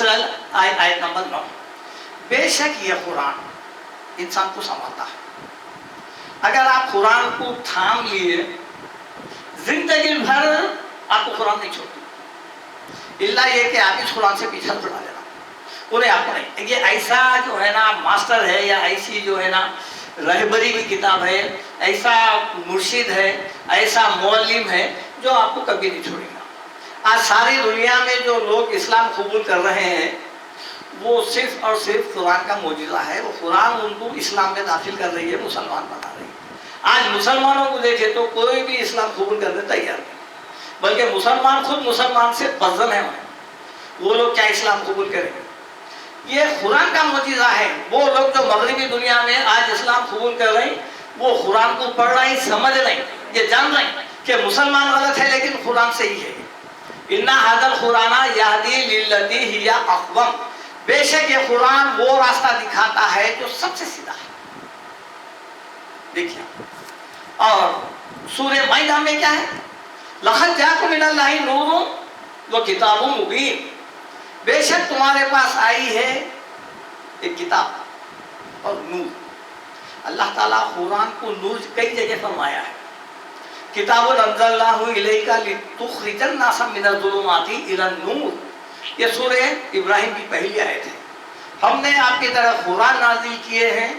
آیت نمبر 9. بے شک یہ قرآن انسان کو سنبھالتا ہے. اگر آپ قرآن کو تھام لیے زندگی بھر آپ کو قرآن نہیں چھوڑتی، اللہ یہ کہ آپ اس قرآن سے پیچھا چھڑا لینا انہیں آپ کو نہیں. یہ ایسا جو ہے نا ماسٹر ہے یا ایسی جو ہے نا رہبری کی کتاب ہے، ایسا مرشد ہے، ایسا معلم ہے جو آپ کو کبھی نہیں چھوڑے گا. آج ساری دنیا میں جو لوگ اسلام قبول کر رہے ہیں وہ صرف اور صرف قرآن کا معجزہ ہے. وہ قرآن ان کو اسلام میں داخل کر رہی ہے، مسلمان بنا رہی ہے. آج مسلمانوں کو دیکھے تو کوئی بھی اسلام قبول کرنے تیار نہیں، بلکہ مسلمان خود مسلمان سے بزدل ہیں. وہ لوگ کیا اسلام قبول کریں گے؟ یہ قرآن کا معجزہ ہے. وہ لوگ جو مغربی دنیا میں آج اسلام قبول کر رہے ہیں وہ قرآن کو پڑھ رہے ہیں، سمجھ رہے ہیں، یہ جان رہے ہیں کہ مسلمان غلط ہے لیکن قرآن صحیح ہے. اِنَّ هَذَا الْقُرْآنَ يَهْدِي لِلَّتِي هِيَ أَقْوَمُ. بے شک یہ قرآن وہ راستہ دکھاتا ہے جو سب سے سیدھا ہے. دیکھیے اور سورہ مائدہ میں کیا ہے؟ لَقَدْ جَاءَكُم مِّنَ اللَّهِ نُورٌ وَكِتَابٌ مُبِينٌ. بے شک تمہارے پاس آئی ہے ایک کتاب اور نور. اللہ تعالیٰ قرآن کو نور کئی جگہ فرمایا ہے. کتاب انزلناہ الیک لتخرج الناس من الظلمات الی النور. یہ سورہ ابراہیم کی پہلی آیت ہے. ہم نے آپ کی طرف قرآن نازل کیے ہیں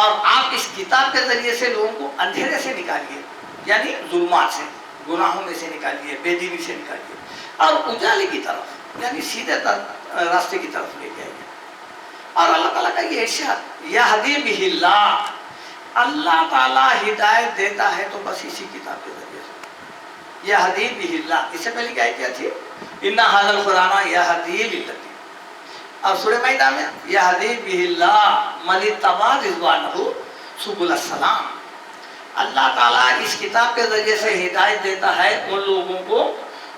اور آپ اس کتاب کے ذریعے سے لوگوں کو اندھیرے سے نکالیے، یعنی ظلمات سے، گناہوں میں سے نکالیے، بے دینی سے نکالیے، اور اجالے کی طرف یعنی سیدھے راستے کی طرف لے کے آئیے. اور اللہ تعالیٰ کا یہ ارشاد یہدی بہ اللہ، اللہ تعالیٰ ہدایت دیتا ہے تو بس اسی کتاب کے ذریعے سے. یہدی بہ اللہ، اس سے پہلے کیا کیا تھی؟ اِنَّ هَذَا الْقُرْآنَ یہدی لِلَّتِی. اور سورہ مائدہ میں یہدی بہ اللہ من اتبع رضوانہ سبل السلام. اللہ تعالیٰ اس کتاب کے ذریعے سے ہدایت دیتا ہے ان لوگوں کو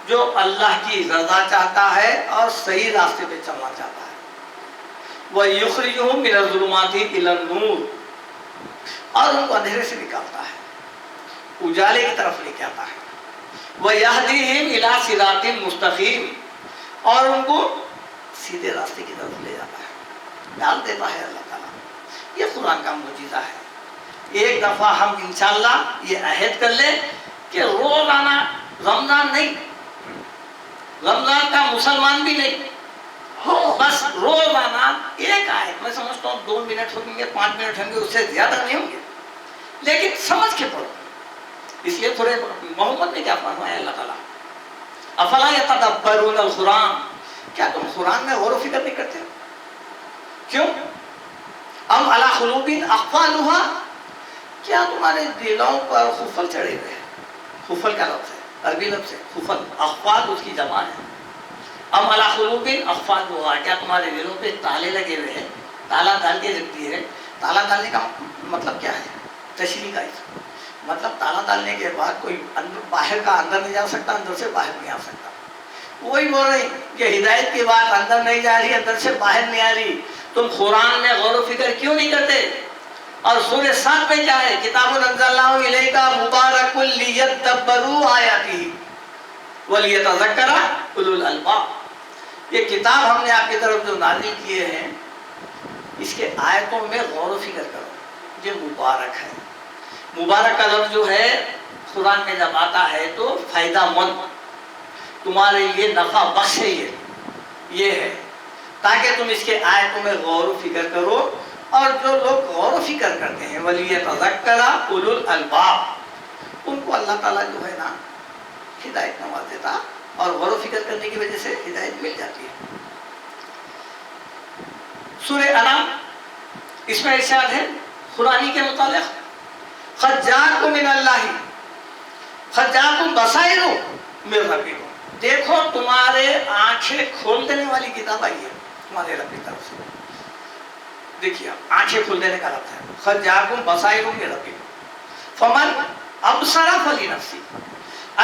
جو اللہ کی رضا چاہتا ہے اور صحیح راستے پہ چلنا چاہتا ہے. وَيُخْرِجُهُم مِّنَ الظُّلُمَاتِ إِلَى النُّورِ. اور ان کو اندھیرے سے نکالتا ہے، اجالے کی طرف لے کے آتا ہے. وَيَهْدِيهِمْ إِلَىٰ صِرَاطٍ مُسْتَقِيمٍ. اور ان کو سیدھے راستے کی طرف لے جاتا ہے، ڈال دیتا ہے اللہ تعالیٰ. یہ قرآن کا معجزہ ہے. ایک دفعہ ہم انشاءاللہ یہ عہد کر لیں کہ روزانہ رمضان نہیں، رمضان کا مسلمان بھی نہیں، بس روزانہ ایک آیت، میں سمجھتا ہوں 2 منٹ ہوں گے، 5 منٹ ہوں گے، اس سے زیادہ نہیں ہوں گے، لیکن سمجھ کے پڑھو. اس لیے تھوڑے محمد نے کیا فرمایا اللہ تعالیٰ؟ افلا یتدبرون القرآن. کیا تم قرآن میں غور و فکر نہیں کرتے؟ کیوں؟ ام علی قلوب اقفالها. کیا تمہارے دلوں پر خفل چڑھے ہوئے ہیں؟ خفل کا لفظ ہے، عربی لفظ ہے خفل، اقفال اس کی جمع ہے. ام علی قلوب اقفالها. کیا تمہارے دلوں پہ تالے لگے ہوئے ہیں؟ تالا ڈال کے رکھ دیے. تالا ڈالنے کا مطلب کیا ہے؟ تشریح کا مطلب تالا ڈالنے کے بعد کوئی باہر کا اندر نہیں جا سکتا، اندر سے باہر نہیں آ سکتا. وہی بول رہے ہیں کہ ہدایت کی بات اندر نہیں جا رہی، اندر سے باہر نہیں آ رہی. تم قرآن میں غور و فکر کیوں نہیں کرتے؟ اور سورہ 7 میں کیا ہے؟ کتاب انزلناہ الیک مبارک لیدبروا آیاتہ ولیتذکر اولو الالباب. یہ کتاب ہم نے آپ کی طرف جو نازل کیے ہیں اس کے آیتوں میں غور و فکر کرو. یہ مبارک ہے. مبارک کا لفظ جو ہے قرآن میں جب آتا ہے تو فائدہ مند، تمہارے لیے نفع بخش ہے. یہ ہے تاکہ تم اس کے آیتوں میں غور و فکر کرو. اور جو لوگ غور و فکر کرتے ہیں وَلِيَتَذَكَّرَ أُولُو الْأَلْبَابِ، ان کو اللہ تعالیٰ جو ہے نا ہدایت نواز دیتا اور غور و فکر کرنے کی وجہ سے ہدایت مل جاتی ہے. سورہ انعام اس میں ارشاد ہے قرآنی کے متعلق قَدْ جَاءَكُم مِّنَ اللَّهِ قَدْ جَاءَكُم بَصَائِرُ مِن رَبِّكُم. دیکھو تمہارے آنکھیں کھول دینے والی کتاب آئی ہے تمہارے رب کی طرف سے. دیکھیے آنکھیں کھول دینے کا لفظ ہے قَدْ جَاءَكُم بَصَائِرُ مِن رَبِّكُم فَمَنْ أَبْصَرَ فَلِنَفْسِهِ.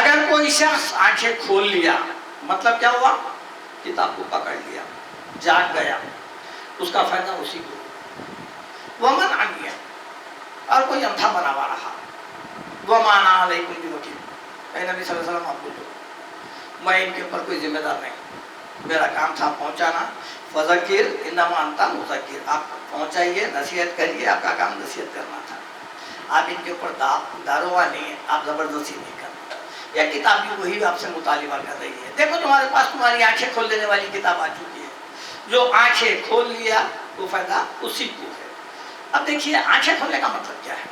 اگر کوئی شخص آنکھیں کھول لیا مطلب کیا ہوا؟ کتاب کو پکڑ لیا، جاگ گیا، اس کا فائدہ اسی کو. وَمَنْ عَمِيَ. اور کوئی اندھا بنا ہوا رہا. وَمَا أَنَا عَلَيْكُمْ بِوَكِيلٍ. اے نبی صلی اللہ علیہ وسلم آپ بولو میں ان کے اوپر کوئی ذمہ دار نہیں. میرا کام تھا پہنچانا. فذکر انما انت مذکر, آپ پہنچائیے, نصیحت کریے, آپ کا کام نصیحت کرنا تھا. آپ ان کے اوپر داروغہ نہیں ہیں, آپ زبردستی نہیں کرنا. یہ کتاب بھی وہی آپ سے مطالبہ کر رہی ہے. دیکھو تمہارے پاس تمہاری آنکھیں کھول دینے والی کتاب آ چکی ہے. جو آنکھیں کھول لیا وہ فائدہ اسی کو ہے. اب دیکھیے آنکھیں کھولنے کا مطلب کیا ہے.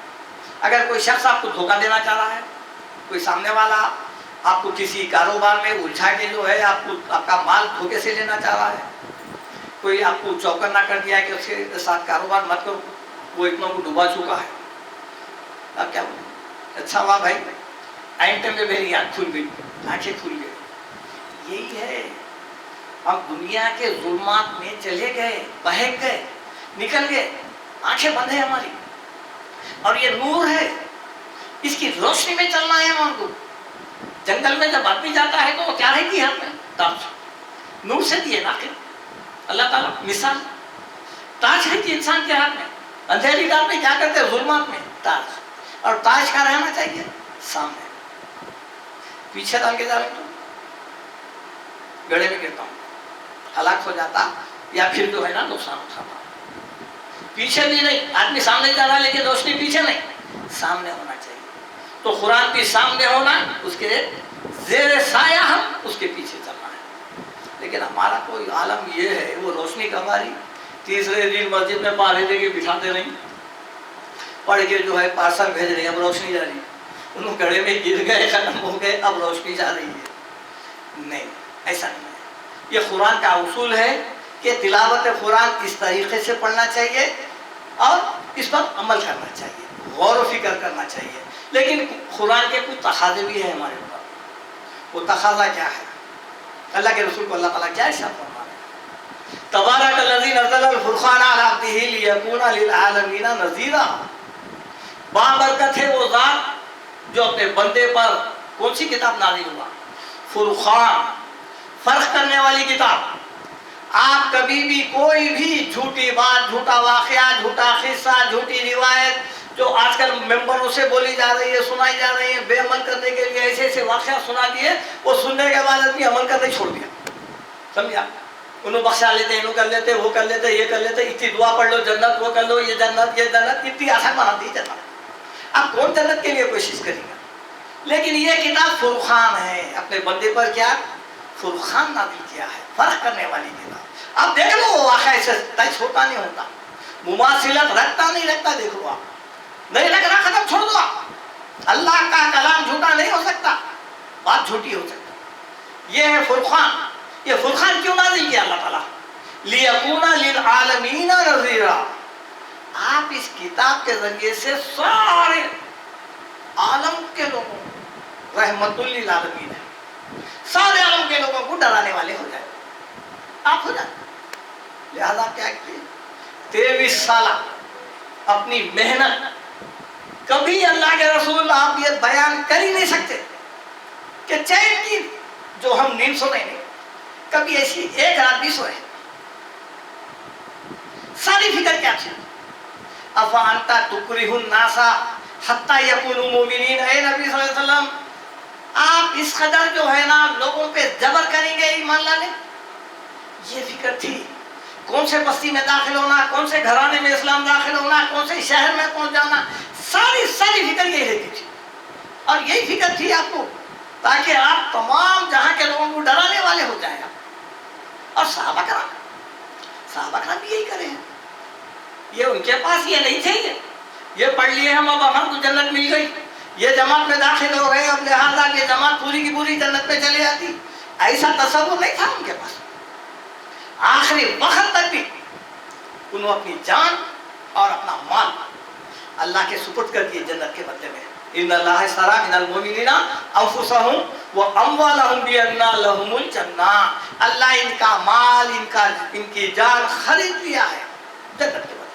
اگر کوئی شخص آپ کو دھوکہ دینا چاہ رہا ہے, کوئی سامنے والا آپ کو کسی کاروبار میں الجھا کے جو ہے آپ کا مال دھوکے سے لینا چاہ رہا ہے, کوئی آپ کو چوکنا کر دیا کہ اس کے ساتھ کاروبار مت کرو, وہ اتنوں کو ڈوبا چکا ہے, اب کیا بولیں. اچھا ہوا بھائی آئین ٹائم میں میری آنکھ کھل گئی, آنکھیں کھل گئی. یہی ہے, ہم دنیا کے ظلمات میں چلے گئے, بہک گئے, نکل گئے, آنکھیں بند ہیں ہماری, اور یہ نور ہے, اس کی روشنی میں چلنا ہے ہم کو. جنگل میں جب آدمی جاتا ہے تو وہ کیا رہتی ہے ہاتھ میں؟ تاج. نور سے دیے نا کہ اللہ تعالیٰ مثال, تاج ہے کہ انسان کے ہاتھ میں. اندھیری رات میں کیا کرتے ہیں, ظلمات میں تاج. اور تاج کا رہنا چاہیے سامنے, پیچھے ڈال کے جا رہے تو گڑے میں گرتا ہوں, ہلاک ہو جاتا یا پھر جو ہے نا نقصان اٹھاتا. پیچھے بھی نہیں, آدمی سامنے جا رہا لیکن روشنی پیچھے نہیں, سامنے ہونا چاہیے. تو قرآن بھی سامنے ہونا, اس کے زیر سایہ ہم اس کے پیچھے چلنا ہے. لیکن ہمارا کوئی عالم یہ ہے, وہ روشنی کماری تیسرے دن مسجد میں پارے دے کے بٹھاتے نہیں, پڑھ کے جو ہے پارسل بھیج رہے ہیں, اب روشنی جا رہی ہے. انہوں گڑے میں گر گئے, ختم ہو گئے, اب روشنی جا رہی ہے. نہیں, ایسا نہیں ہے. یہ قرآن کا اصول ہے کہ تلاوت قرآن اس طریقے سے پڑھنا چاہیے اور اس پر عمل کرنا چاہیے, غور و فکر کرنا چاہیے. لیکن قرآن کے کچھ تقاضے بھی ہیں ہمارے اوپر. وہ تقاضا کیا ہے؟ اللہ کے رسول کو اللہ تعالیٰ کیا ارشاد فرما رہے ہیں؟ تبارک الذی نزل الفرقان علی عبدہ لیکون للعالمین نذیرا. بابرکت ہے وہ ذات جو اپنے بندے پر کون سی کتاب نازل ہوا؟ فرقان, فرق کرنے والی کتاب. آپ کبھی بھی کوئی بھی جھوٹی بات, جھوٹا واقعہ, جھوٹا قصہ, جھوٹی روایت جو آج کل ممبروں سے بولی جا رہی ہے, سنائی جا رہی ہے, بے عمل کرنے کے لیے ایسے ایسے واقعہ سنا دیے, وہ سننے کے بعد آدمی عمل کرنے چھوڑ دیا. سمجھا؟ انہوں بخشا لیتے, انہوں کر لیتے, وہ کر لیتے, یہ کر لیتے, اتنی دعا پڑھ لو جنت, وہ کر لو یہ جنت, یہ جنت, اتنی آسان بنا دی جنت. اب کون جنت کے لیے کوشش کرے گا؟ لیکن یہ کتاب فرقان ہے, اپنے بندے پر کیا فرقان نازل کیا ہے, فرق کرنے والی کتاب. اب دیکھ لو وہ واقعہ ایسے ٹچ ہوتا نہیں ہوتا, مماثلت رکھتا نہیں رکھتا, دیکھ لو آپ. نہیں رکھ رہا, ختم, چھوڑ دو. اللہ کا کلام جھوٹا نہیں ہو سکتا, بات جھوٹی ہو سکتی. یہ ہے فرقان. یہ فرقان کیوں نازل کیا اللہ تعالیٰ؟ لیکون للعالمین نذیرا. آپ اس کتاب کے ذریعے سے سارے عالم کے لوگوں, رحمت للعالمین ہے, سارے عالم کے لوگوں کو ڈرانے والے ہو جائیں. آپ ہو جائیں. لہذا کیا کیے 23 سالہ اپنی محنت, کبھی اللہ کے رسول آپ یہ بیان کر ہی نہیں سکتے کہ چین کی جو ہم نیند سونے نہیں, کبھی ایسی ایک رات بھی سوئے. ساری فکر کیا تھی؟ افانت تکرہ الناس حتی یکونوا مؤمنین. اے نبی صلی اللہ علیہ وسلم, آپ اس قدر جو ہے نا لوگوں پہ جبر کریں گے ایمان لانے؟ یہ فکر تھی. کون سے بستی میں داخل ہونا, کون سے گھرانے میں اسلام داخل ہونا, کون سے شہر میں پہنچ جانا, ساری فکر یہی رہتی تھی. اور یہی فکر تھی آپ کو تاکہ آپ تمام جہاں کے لوگوں کو ڈرانے والے ہو جائیں. اور صحابہ کرام بھی یہی کرے ہیں. یہ ان کے پاس یہ نہیں تھے, یہ پڑھ لیے ہم, اب ہم کو جنت مل گئی, یہ جماعت میں داخل ہو گئے, اب لہٰذا یہ جماعت پوری کی پوری جنت میں چلی جاتی. ایسا تصور نہیں تھا ان کے پاس. آخری وقت تک بھی انہوں اپنی جان اور اپنا مال اللہ کے سپرد کر دیے جنت کے بدلے میں. ان اللہ اشتری من المؤمنین انفسهم واموالهم بان لهم الجنہ. اللہ ان کا مال, ان کی جان خرید لیا ہے جنت کے بدلے میں.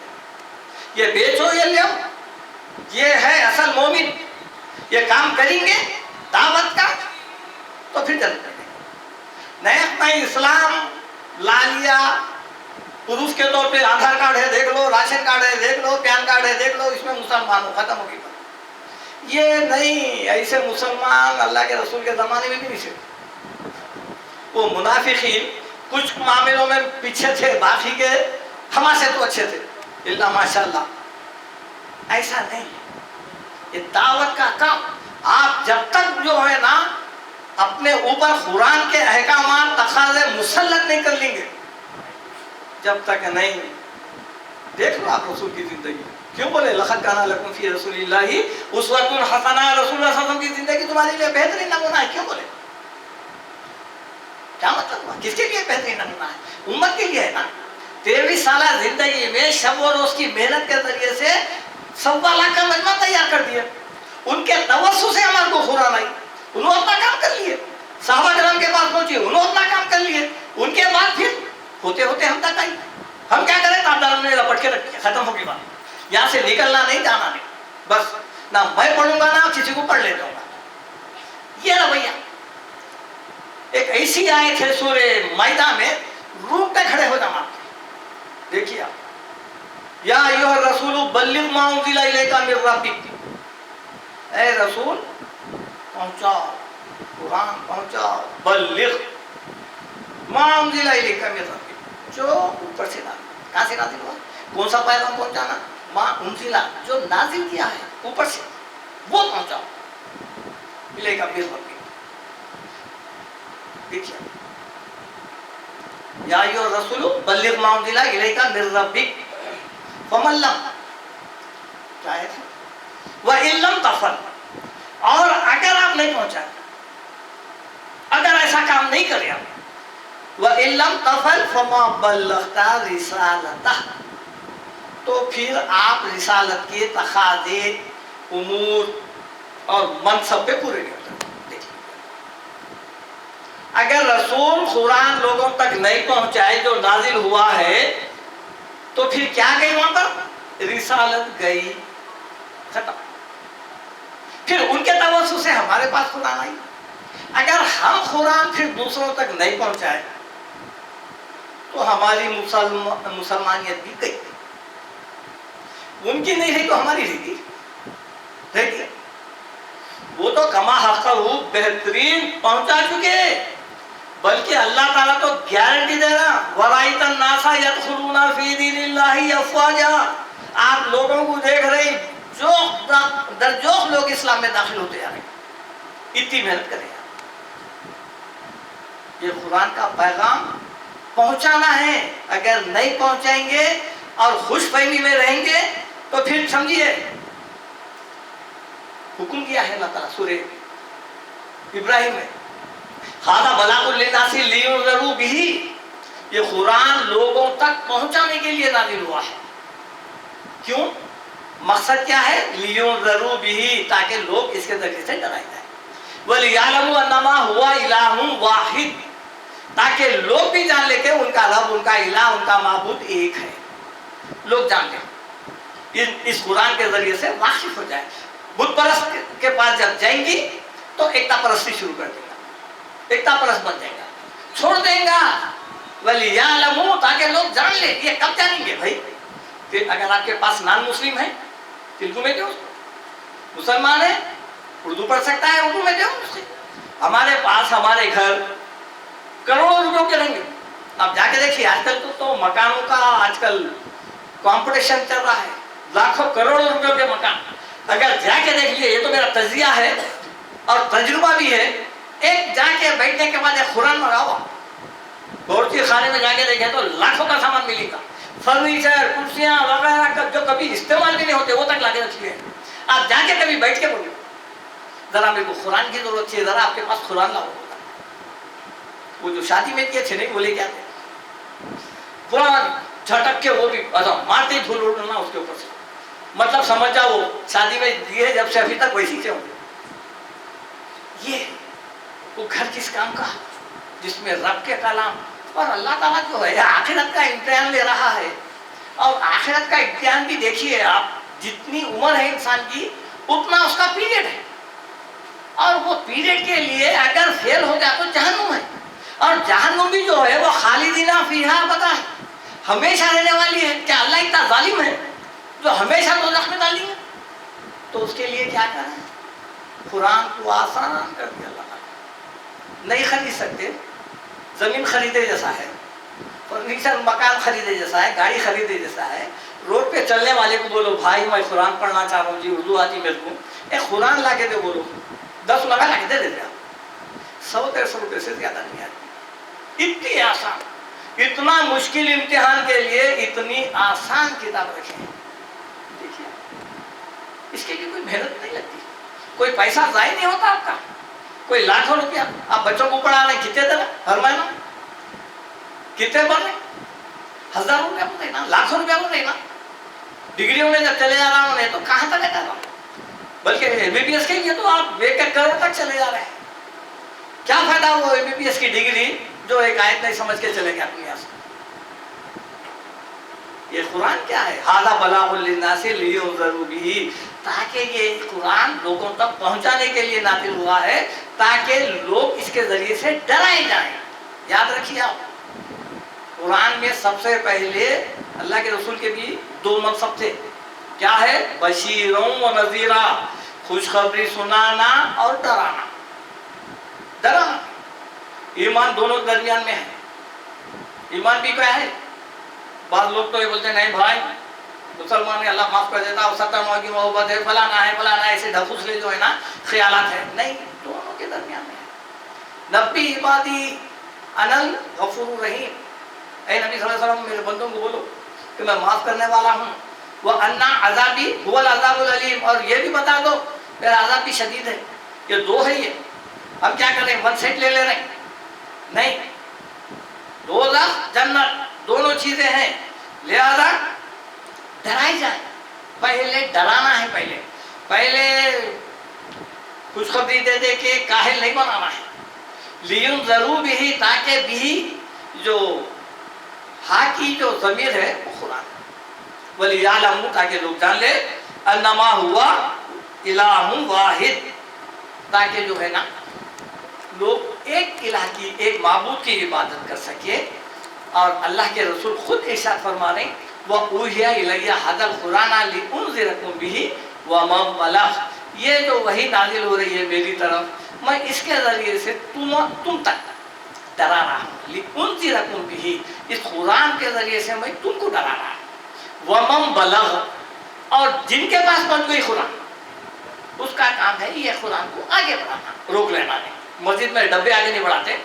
یہ بیچو یہ لو, یہ ہے اصل مومن. یہ کام کریں گے دعوت کا تو پھر جنت میں. نئے اسلام لا لیا, پروف کے طور پہ آدھار کارڈ ہے دیکھ لو, راشن کارڈ ہے دیکھ لو, پین کارڈ ہے دیکھ لو, اس میں مسلمان ہو, ختم ہو گئی. یہ نہیں, ایسے مسلمان اللہ کے رسول کے زمانے میں بھی نہیں تھے. وہ منافقین کچھ معاملوں میں پیچھے تھے، باقی کے ہمارے سے تو اچھے تھے، اللہ ماشاء اللہ۔ ایسا نہیں، یہ دعوت کا کام۔ آپ جب تک جو ہے نا اپنے اوپر قرآن کے احکامات تقاضے مسلط نہیں کر لیں گے، جب تک نہیں۔ دیکھ لو آپ رسول کی زندگی، کیوں بولے لقد کان لکم فی رسول اللہ اسوۃ حسنہ، رسول اللہ صلی اللہ علیہ وسلم کی زندگی تمہارے لیے بہترین نمونہ ہے، کیوں بولے؟ کیا مطلب ہوا؟ کس کے لیے بہترین نمونہ ہے؟ امت کے لیے ہے نا۔ 23 سالہ زندگی میں شب و روز کی محنت کے ذریعے سے 1.25 لاکھ کا مجمع تیار کر دیا۔ ان کے توسط سے ہمارے کو قرآن آئی، انہوں نے اپنا کام کر لیے، صحابہ کرام کے پاس پہنچی، انہوں نے اپنا کام کر لیے، ان کے بعد پھر ہوتے ہوتے ہم تک آئی۔ ہم کیا کریں؟ تابداروں نے لپٹ کے رکھ دیا، ختم ہو گئی بات، یہاں سے نکلنا نہیں، جانا نہیں، بس نہ میں پڑھوں گا نہ کسی کو پڑھ لے جاؤں گا، یہ رویہ۔ ایک ایسی آیت ہے سورہ مائدہ میں، روح پہ کھڑے ہو جانا، دیکھیے آپ، یا ایھا الرسول بلغ ما انزل الیک من ربک، اے رسول پہنچاؤ قرآن، پہنچاؤ، بلغ ما انزل الیک من ربک، جو اوپر سے نازل، کہاں سے نازل ہوا؟ کون سا پیغام پہنچانا؟ ما انزل، جو نازل کیا ہے اوپر سے، وہ پہنچاؤ، الیک من ربک۔ دیکھیے، یا ایھا الرسول بلغ ما انزل الیک من ربک فمن لم، کیا ہے؟ وَإِن لَمْ تَفْعَلْ، اور اگر آپ نہیں پہنچائے، اگر ایسا کام نہیں کرے آپ، وَإِن لَمْ تَفْعَلْ فَمَا بَلَّغْتَ رِسَالَتَهُ، تو پھر آپ رسالت کے تقاضے، امور اور منصب پہ پورے نہیں ہوتے۔ اگر رسول قرآن لوگوں تک نہیں پہنچائے جو نازل ہوا ہے، تو پھر کیا گئی وہاں پر؟ رسالت گئی، ختم۔ پھر ان کے توسط سے ہمارے پاس قرآن آئی۔ اگر ہم قرآن پھر دوسروں تک نہیں پہنچائے تو ہماری مسلمانیت بھی گئی، ان کی نہیں رہی تو ہماری رہی گئی۔ وہ تو کما حقہ بہترین پہنچا چکے، بلکہ اللہ تعالیٰ تو گارنٹی دے رہا، وَرَأَيْتَ النَّاسَ يَدْخُلُونَ فِي دِينِ اللَّهِ أَفْوَاجًا، آپ لوگوں کو دیکھ رہے جوخ در جوخ لوگ اسلام میں داخل ہوتے جا رہے ہیں، اتنی محنت کریں۔ یہ قرآن کا پیغام پہنچانا ہے، اگر نہیں پہنچائیں گے اور خوش فہمی میں رہیں گے تو پھر سمجھیے حکم کیا ہے اللہ تعالیٰ سورہ ابراہیم میں، ھذا بلاغ للناس لینذروا بہ، یہ قرآن لوگوں تک پہنچانے کے لیے نازل ہوا ہے۔ کیوں؟ مقصد کیا ہے؟ لینذروا بہ، تاکہ لوگ اس کے ذریعے سے ڈرائے جائیں، ولیعلموا انما هو الہ واحد، تاکہ لوگ بھی جان لیں کہ ان کا رب، ان کا الہ، ان کا معبود ایک ہے، لوگ جان لیں، اس قرآن کے ذریعے سے واقف ہو جائے۔ بت پرست کے پاس جب جائیں گی تو ایکتا پرستی شروع کر دے گا، ایکتا پرست بن جائے گا، چھوڑ دیں گا، ولیعلموا، تاکہ لوگ جان لیں۔ یہ کب جانیں گے بھائی؟ کہ اگر آپ کے پاس نان مسلم ہے، تلگو میں دو، مسلمان ہے، اردو پڑھ سکتا ہے، اردو میں دو۔ ہمارے پاس ہمارے گھر کروڑوں روپوں کے رہیں گے، اب جا کے دیکھیے، آج کل تو مکانوں کا آج کل کمپٹیشن چل رہا ہے، لاکھوں کروڑوں روپوں کے مکان، اگر جا کے دیکھ لیے، یہ تو میرا تجزیہ ہے اور تجربہ بھی ہے، ایک جا کے بیٹھنے کے بعد ایک قرآن منگاؤ، باورچی خانے میں جا کے دیکھیں تو لاکھوں کا سامان ملے گا، فرنیچر، کرسیاں وغیرہ جو کبھی استعمال بھی نہیں ہوتے وہ تک لا کے رکھیے، آپ جا کے کبھی بیٹھ کے بولے ذرا میرے کو قرآن کی ضرورت ہے، ذرا آپ کے پاس قرآن لاؤ۔ وہ جو شادی میں کیے تھے نہیں، بولے کیا تھے؟ قرآن جھٹک کے، وہ بھی مارتے دھول اڑنا اس کے اوپر سے، مطلب سمجھ جاؤ وہ شادی میں دیے جب سے ابھی تک ویسی سے ہوں۔ یہ وہ گھر کس کام کا جس میں رب کے کلام اور اللہ تعالیٰ جو ہے آخرت کا امتحان لے رہا ہے، اور آخرت کا امتحان بھی دیکھیے آپ، جتنی عمر ہے انسان کی اتنا اس کا پیریڈ ہے، اور وہ پیریڈ کے لیے اگر فیل ہو گیا تو جہنم ہے، اور جہنم بھی جو ہے وہ خالدین فیہا ابدا ہے، ہمیشہ رہنے والی ہے۔ کیا اللہ اتنا ظالم ہے جو ہمیشہ دوزخ میں ڈالیں گے؟ تو اس کے لیے کیا کرنا ہے؟ قرآن کو آسان کر دیا اللہ تعالیٰ، نہیں خرید سکتے، زمین خریدے جیسا ہے، فرنیچر مکان خریدے جیسا ہے, گاڑی خریدے جیسا ہے. روڈ پہ چلنے والے کو بولو بھائی میں قرآن پڑھنا چاہ رہا ہوں جی, اردو آتی میرے کو, ایک قرآن لا کے دے, بولو 10 لگا لا کے دے دیتے آپ, 100-150 روپے سے زیادہ نہیں آتی. اتنی آسان, اتنا مشکل امتحان کے لیے اتنی آسان کتاب رکھے ہیں. دیکھیے اس کے لیے کوئی محنت نہیں لگتی, کوئی پیسہ ضائع نہیں ہوتا آپ کا, کوئی لاکھوں روپیہ آپ بچوں کو پڑھا رہے ہیں, کتنے دے رہے ہر مہینہ, کتنے بڑھ رہے, 1000 روپیہ بڑھ رہے نا, لاکھوں روپیہ بڑھ رہے نا. ڈگریوں میں جب چلے جا رہا ہوں تو کہاں تک جا رہا ہوں, بلکہ MBBS کے لیے تو آپ 1 کروڑ تک چلے جا رہے ہیں. کیا فائدہ وہ MBBS کی ڈگری جو ایک آیت نہیں سمجھ کے چلے گیا دنیا سے. یہ قرآن کیا ہے, ھذا بلاغ للناس لینذروا بہ, تاکہ یہ قرآن لوگوں تک پہنچانے کے لیے نازل ہوا ہے, تاکہ لوگ اس کے ذریعے سے ڈرائے جائیں. یاد رکھیے آپ, قرآن میں سب سے پہلے اللہ کے رسول کے بھی 2 منصب تھے. کیا ہے, بشیروں و نذیرا, خوشخبری سنانا اور ڈرانا. ڈرانا, ایمان دونوں درمیان میں ہے. ایمان بھی کیا ہے, بعض لوگ تو یہ بولتے ہیں نہیں بھائی مسلمان ہے اللہ معاف کر دیتا, اور 70 ماہ کی محبت ہے, فلانا ہے فلانا, ایسے ڈھکوسلے جو ہے نا خیالات ہیں. نہیں, دونوں کے درمیان میں ہے. نبی عبادی انل غفور الرحیم, اے نبی صلی اللہ علیہ وسلم میرے بندوں کو بولو کہ میں معاف کرنے والا ہوں. وہ انا عذابی هو العذاب العلیم, اور یہ بھی بتا دو میرا عذاب بھی شدید ہے. یہ 2 ہے. یہ ہم کیا کر رہے ہیں, 1 سیٹ لے رہے ہیں, نہیں, دوزخ جنت دونوں چیزیں ہیں. لہذا ڈرائے جائیں, پہلے ڈرانا ہے, پہلے خوشخبری دے دے کے کاہل نہیں بنانا ہے. لینذروا بہ, تاکہ بھی جو ہا کی جو ضمیر ہے وہ قرآن, ولیعلموا, تاکہ لوگ جان لے, انما ہوا الہ واحد, تاکہ جو ہے نا لوگ ایک الہ کی, ایک معبود کی عبادت کر سکے. اور اللہ کے رسول خود ارشاد فرما رہے ہیں, وَأُوحِیَ إِلَيَّ هَذَا الْقُرْآنَ لِأُنذِرَكُم بِهِ وَمَن بَلَغَ, یہ جو وحی نازل ہو رہی ہے میری طرف, میں اس کے ذریعے سے تم تک ڈرا رہا ہوں. لِأُنذِرَكُم بِهِ, اس قرآن کے ذریعے سے میں تم کو ڈرا رہا ہوں. وَمَن بَلَغَ, اور جن کے پاس پہنچ گئی قرآن, اس کا کام ہے یہ قرآن کو آگے بڑھانا, روک لینا نہیں. مسجد میں ڈبے آگے نہیں بڑھاتے,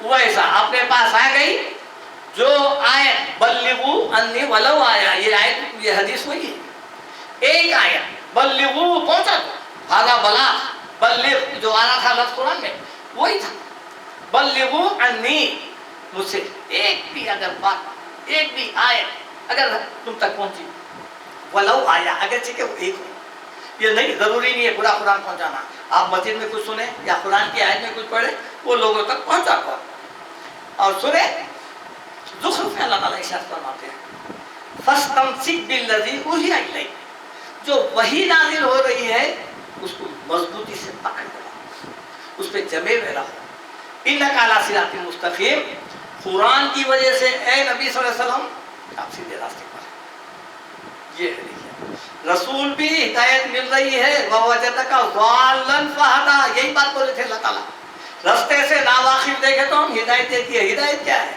وہ ایسا اپنے پاس آ گئی جو آیت, بلغوا انی ولو آیا, یہ آیت, یہ حدیث وہی ہے. ایک آیت بلغوا, پہنچا دو, ھذا بلاغ, بلغ جو آ رہا تھا لفظ قرآن میں وہی تھا. بلغوا انی, مجھ سے ایک بھی اگر بات, ایک بھی آیت اگر تم تک پہنچی, ولو آیا, اگرچہ کہ وہ ایک ہو. یہ نہیں, ضروری نہیں ہے پورا قرآن پہنچانا. آپ مسجد میں کچھ سنیں یا قرآن کی آیت میں کچھ پڑھیں, وہ لوگوں تک پہنچا دو. اور سنیں, زخرف میں اللہ تعالیٰ ارشاد فرماتے ہیں, فاستمسک بالذی اوحی الیک, جو وحی نازل ہو رہی ہے اس کو مضبوطی سے پکڑ لو, اس پہ جمے ہوئے رہو. انک علی صراط مستقیم, قرآن کی وجہ سے اے نبی صلی اللہ علیہ وسلم آپ سیدھے راستے پر. یہ ہے رسول بھی ہدایت مل رہی ہے, ووجدک ضالا فہدی, یہی بات بولے تھے اللہ تعالیٰ. رستے سے ناواقف دیکھے تو ہم ہدایت دیتی ہے. ہدایت کیا ہے,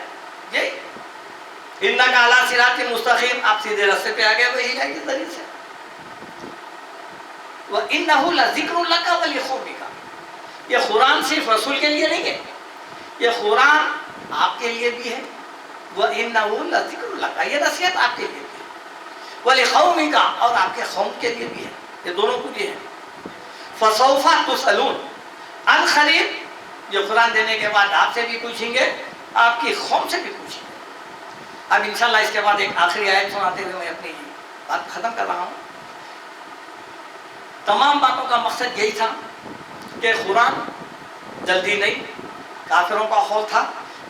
یہی انک علی صراط مستقیم, آپ سیدھے راستے پہ آ گئے وہی ہدایت کے ذریعے سے. وَإِنَّهُ لَذِكْرٌ لَكَ وَلِقَوْمِكَ, یہ قرآن صرف رسول کے لیے نہیں ہے, یہ قرآن آپ کے لیے بھی ہے. وَإِنَّهُ لَذِكْرٌ لَكَ, یہ نصیحت آپ کے لیے بھی ہے. وَلِقَوْمِكَ, اور آپ کے قوم کے لیے بھی ہے, یہ دونوں کو بھی ہے. فَسَوْفَ تُسْأَلُونَ عَنْ قَرِيبٍ, یہ قرآن دینے کے بعد آپ سے بھی پوچھیں گے, آپ کی قوم سے بھی پوچھیں گے. اب انشاءاللہ اس کے بعد ایک آخری آیت سناتے ہوئے میں اپنی بات ختم کر رہا ہوں. تمام باتوں کا مقصد یہی تھا کہ قرآن جلدی نہیں, کافروں کا خوف تھا.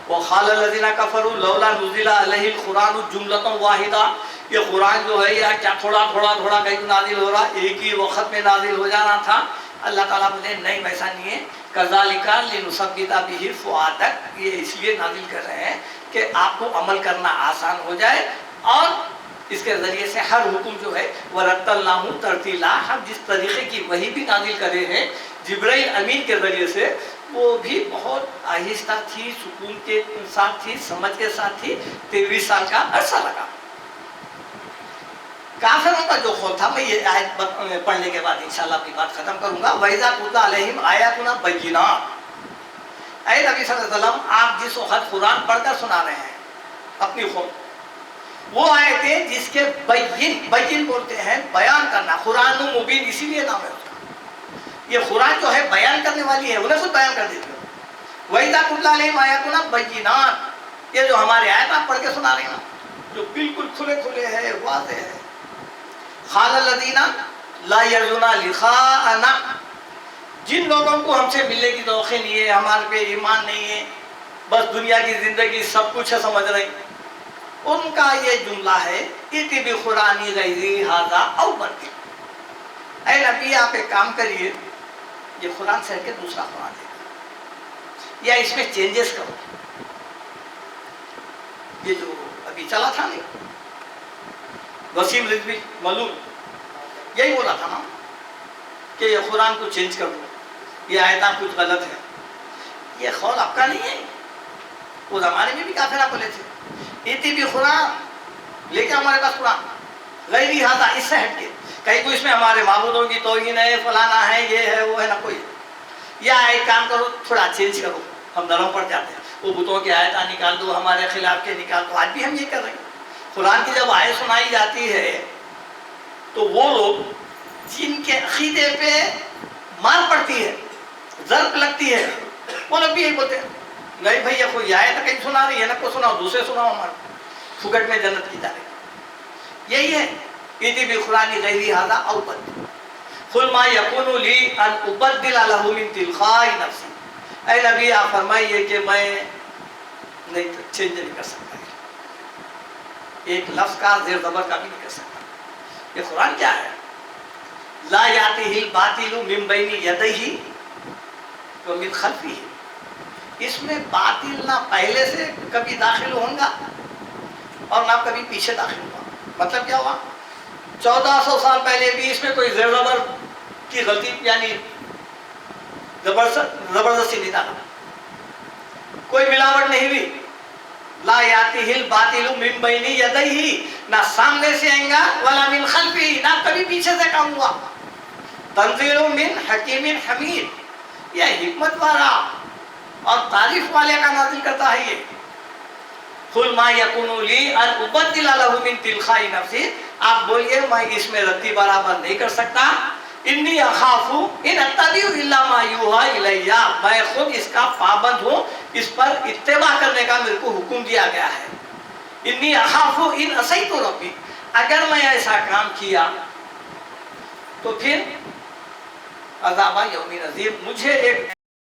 وَقَالَ الَّذِينَ كَفَرُوا لَوْلَا نُزِّلَ عَلَيْهِ الْقُرْآنُ جُمْلَةً وَاحِدَةً, یہ قرآن جو ہے یہ کیا تھوڑا تھوڑا کہیں نازل ہو رہا, ایک ہی وقت میں نازل ہو جانا تھا. اللہ تعالیٰ بولے نہیں ویسا نہیں ہے. كَذَلِكَ لِنُثَبِّتَ بِهِ فُؤَادَكَ, یہ اس لیے نازل کر رہے ہیں کہ آپ کو عمل کرنا آسان ہو جائے, اور اس کے ذریعے سے ہر حکم جو ہے وَرَتَّلْنَاهُ تَرْتِيلًا, ہم جس طریقے کی وحی بھی نازل کرے ہیں جبرائیل امین کے ذریعے سے, وہ بھی بہت آہستہ تھی، سکون کے ساتھ تھی، سمجھ کے ساتھ تھی. 23 سال کا عرصہ لگا. کافروں کا جو خوف تھا، میں یہ آیت پڑھنے کے بعد انشاءاللہ اپنی بات ختم کروں گا. وَإِذَا تُتْلَىٰ عَلَيْهِمْ آيَاتُنَا بَيِّنَاتٍ. اے نبی صلی اللہ علیہ وسلم، آپ جس وقت قرآن پڑھ کر سنا رہے ہیں اپنی خود، وہ آیتیں جس کے بین بولتے ہیں بیان کرنا. قرآن مبین اسی لیے نام ہے اس کا. یہ قرآن جو ہے بیان کرنے والی ہے، انہیں خود بیان کر دیتے ہو. وَإِذَا تُتْلَىٰ عَلَيْهِمْ آيَاتُنَا بَيِّنَاتٍ. یہ جو ہمارے آیت آپ پڑھ کے سنا رہے ہیں، جو بالکل کھلے کھلے ہے، واضح ہے. قَالَ الَّذِينَ لَا يَرْجُونَ لِقَاءَنَا. جن لوگوں کو ہم سے ملنے کی توقع نہیں ہے، ہمارے پہ ایمان نہیں ہے، بس دنیا کی زندگی سب کچھ ہے سمجھ رہے، ان کا یہ جملہ ہے اِتِ بِقُرْآنٍ غَيْرِ هَٰذَا أَوْ بَدِّلْ. اے نبی آپ ایک کام کریے، یہ قرآن سے ہٹ کے دوسرا قرآن دے یا اس میں چینجز کرو. یہ جو ابھی چلا تھا نہیں، وسیم رضوی معلوم یہی بولا تھا نا کہ یہ قرآن کو چینج کر دو، یہ آیتیں کچھ غلط ہیں. یہ قول آپ کا نہیں ہے، وہ زمانے میں بھی کافر بولے تھے اِتِ بِقُرْآنٍ، لے کے ہمارے پاس قرآن غیری ہاذا، اس سے ہٹ کے کہیں کوئی اس میں ہمارے معبودوں کی توہین ہے، فلانا ہے، یہ ہے وہ ہے، نہ کوئی. یا ایک کام کرو، تھوڑا چینج کرو. ہم نرم پڑ جاتے ہیں، وہ بتوں کی آیتیں نکال دو، ہمارے خلاف کے نکال دو. آج بھی ہم یہ کر رہے ہیں. قرآن کی جب آیت سنائی جاتی ہے تو وہ لوگ جن کے عقیدے پہ مار پڑتی ہے، ضرب لگتی ہے، وہ لوگ بھی یہی بولتے ہیں نہیں بھائی، یہ کوئی آیت کہیں سنا رہی ہے نا، کو سناؤ، دوسرے سناؤ، ہمارے پھکٹ میں جنت کی جائے. یہی ہے اِتِ بِقُرْآنٍ غَيْرِ هَٰذَا أَوْ بَدِّلْ. قُلْ مَا يَكُونُ لِي أَنْ أُبَدِّلَ لَهُ مِنْ تِلْقَاءِ نَفْسِي. اے نبی آپ فرمائیے کہ میں نہیں چینج نہیں کر سکتا، ایک لفظ کا زیر زبر کا بھی نہیں کر سکتا. یہ قرآن کیا ہے؟ لا یاتیہ الباطل من بین یدیہ ومن خلفہ. اس میں باطل نہ پہلے سے کبھی داخل ہوں گا اور نہ کبھی پیچھے داخل ہوگا. مطلب کیا ہوا؟ 1400 سال پہلے بھی اس میں کوئی زیر زبر کی غلطی یعنی زبردستی نہیں ڈالا، کوئی ملاوٹ نہیں ہوئی. لا یاتیہ الباطل من بین یدیہ، نہ سامنے سے آئیں گا، ولا من خلفہ، نہ کبھی پیچھے سے کام ہوا. تنزیل من حکیم حمید، یہ حکمت والا اور تعریف والے کا نازل کرتا ہے. یہ قل ما یکون لی ان ابدل لہ من تلقاء نفسی، آپ بولیے میں اس میں رتی برابر نہیں کر سکتا. انی اخاف ان اتبع الا ما یوحی الی، میں خود اس کا پابند ہوں، اس پر اتباع کرنے کا میرے کو حکم دیا گیا ہے. انی اخاف ان عصیت ربی، اگر میں ایسا کام کیا تو پھر عذاب یوم عظیم، مجھے ایک